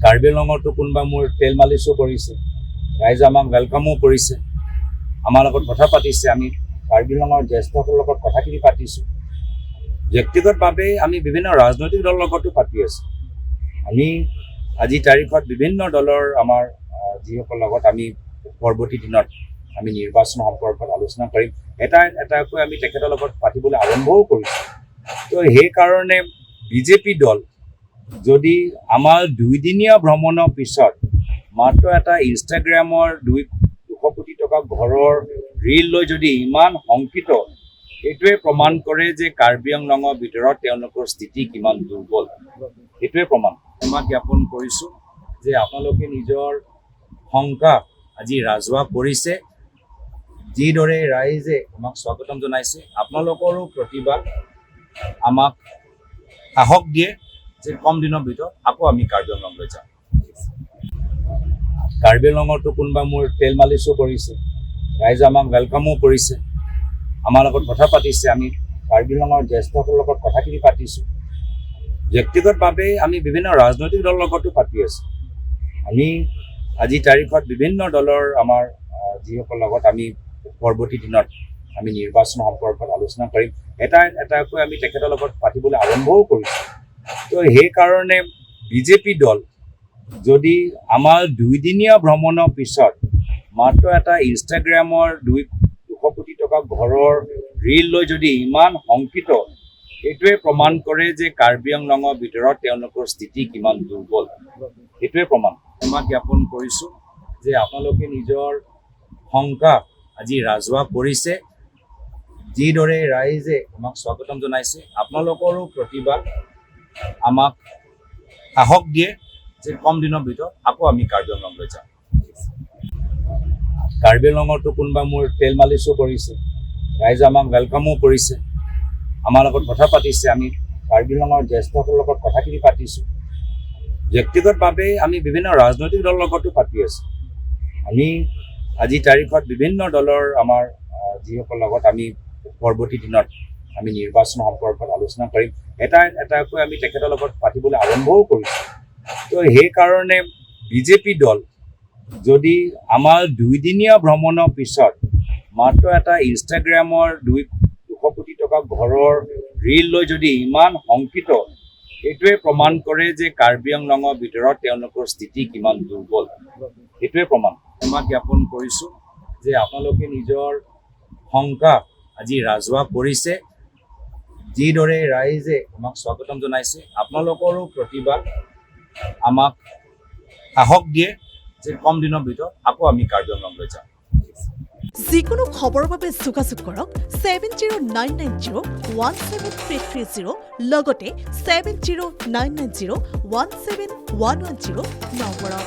কাৰ্বি আংলঙতো কোনোবা মোৰ তেল মালিচো কৰিছে, ৰাইজে আমাক ৱেলকামো কৰিছে, আমাৰ লগত কথা পাতিছে। আমি কাৰ্বি আংলঙৰ জ্যেষ্ঠসকলৰ লগত কথাখিনি পাতিছোঁ। ব্যক্তিগতভাৱে আমি বিভিন্ন ৰাজনৈতিক দলৰ লগতো পাতি আছোঁ। আমি আজি তাৰিখত বিভিন্ন দলৰ আমাৰ যিসকলৰ লগত আমি পৰৱৰ্তী দিনত আমি নিৰ্বাচন সম্পৰ্কত আলোচনা কৰিম, এটাকৈ আমি তেখেতৰ লগত পাতিবলৈ আৰম্ভও কৰিছোঁ। তো সেইকাৰণে বিজেপি দল যদি আমাৰ 2 দিনীয়া ভ্ৰমণৰ পিছত মাত্ৰ এটা ইনষ্টাগ্ৰামৰ 200 কোটি টকা ঘৰৰ ৰীল লৈ যদি ইমান শংকিত, এইটোৱে প্ৰমাণ কৰে যে কাৰ্বি আংলঙৰ ভিতৰত তেওঁলোকৰ স্থিতি কিমান দুৰ্বল। এইটোৱে প্ৰমাণ। মই জ্ঞাপন কৰিছোঁ যে আপোনালোকে নিজৰ শংকা আজি ৰাজহুৱা কৰিছে। যিদৰে ৰাইজে আমাক স্বাগতম জনাইছে, আপোনালোকৰো প্ৰতিবাদ আমাক সাহস দিয়ে যে কম দিনৰ ভিতৰত আকৌ আমি কাৰ্বি আংলঙলৈ যাম। কাৰ্বি আংলঙতো কোনোবা মোৰ তেল মালিচো কৰিছে, ৰাইজে আমাক ৱেলকামো কৰিছে, আমাৰ লগত কথা পাতিছে। আমি কাৰ্বি আংলঙৰ জ্যেষ্ঠসকলৰ লগত কথাখিনি পাতিছোঁ। ব্যক্তিগতভাৱে আমি বিভিন্ন ৰাজনৈতিক দলৰ লগতো পাতি আছোঁ। আমি আজি তাৰিখত বিভিন্ন দলৰ আমাৰ যিসকলৰ লগত আমি পৰৱৰ্তী দিনত আমি নিৰ্বাচন সম্পৰ্কত আলোচনা কৰিম, এটাকৈ আমি তেখেতৰ লগত পাতিবলৈ আৰম্ভও কৰিছোঁ। তো সেইকাৰণে বিজেপি দল যদি আমাৰ 2 দিনীয়া ভ্ৰমণৰ পিছত মাত্ৰ এটা ইনষ্টাগ্ৰামৰ 200 কোটি টকা ঘৰৰ ৰীল লৈ যদি ইমান শংকিত, এইটোৱে প্ৰমাণ কৰে যে কাৰ্বি আংলঙৰ ভিতৰত তেওঁলোকৰ স্থিতি কিমান দুৰ্বল। এইটোৱে প্ৰমাণ। মই জ্ঞাপন কৰিছোঁ যে আপোনালোকে নিজৰ শংকা আজি ৰাজহুৱা কৰিছে। যিদৰে ৰাইজে আমাক স্বাগতম জনাইছে, আপোনালোকৰো প্ৰতিবাদ আমাক সাহস দিয়ে যে কম দিনৰ ভিতৰত আকৌ আমি কাৰ্বি আংলঙলৈ যাম। কাৰ্বি আংলঙতো কোনোবা মোৰ তেল মালিচো কৰিছে, ৰাইজে আমাক ৱেলকামো কৰিছে, আমাৰ লগত কথা পাতিছে। আমি কাৰ্বি আংলঙৰ জ্যেষ্ঠসকলৰ লগত কথাখিনি পাতিছোঁ। ব্যক্তিগতভাৱে আমি বিভিন্ন ৰাজনৈতিক দলৰ লগতো পাতি আছোঁ। আমি আজি তাৰিখত বিভিন্ন দলৰ আমাৰ যিসকলৰ লগত আমি পৰৱৰ্তী দিনত আমি নিৰ্বাচন সম্পৰ্কত আলোচনা কৰিম, এটাকৈ আমি তেখেতৰ লগত পাতিবলৈ আৰম্ভও কৰিছোঁ। তো সেইকাৰণে বিজেপি দল যদি আমাৰ 2 দিনীয়া ভ্ৰমণৰ পিছত মাত্ৰ এটা ইনষ্টাগ্ৰামৰ 200 কোটি টকা ঘৰৰ ৰীল লৈ যদি ইমান শংকিত, এইটোৱে প্ৰমাণ কৰে যে কাৰ্বি আংলঙৰ ভিতৰত তেওঁলোকৰ স্থিতি কিমান দুৰ্বল। এইটোৱে প্ৰমাণ। মই জ্ঞাপন কৰিছোঁ যে আপোনালোকে নিজৰ শংকা আজি ৰাজহুৱা কৰিছে। যিদৰে ৰাইজে আমাক স্বাগতম জনাইছে, আপোনালোকৰো প্ৰতিবাদ আমাক সাহস দিয়ে যে কম দিনৰ ভিতৰত আকৌ আমি কাৰ্বি আংলঙলৈ যাম। যিকোনো খবৰৰ বাবে যোগাযোগ কৰক 7099017330 লগতে 7099017110 নম্বৰত।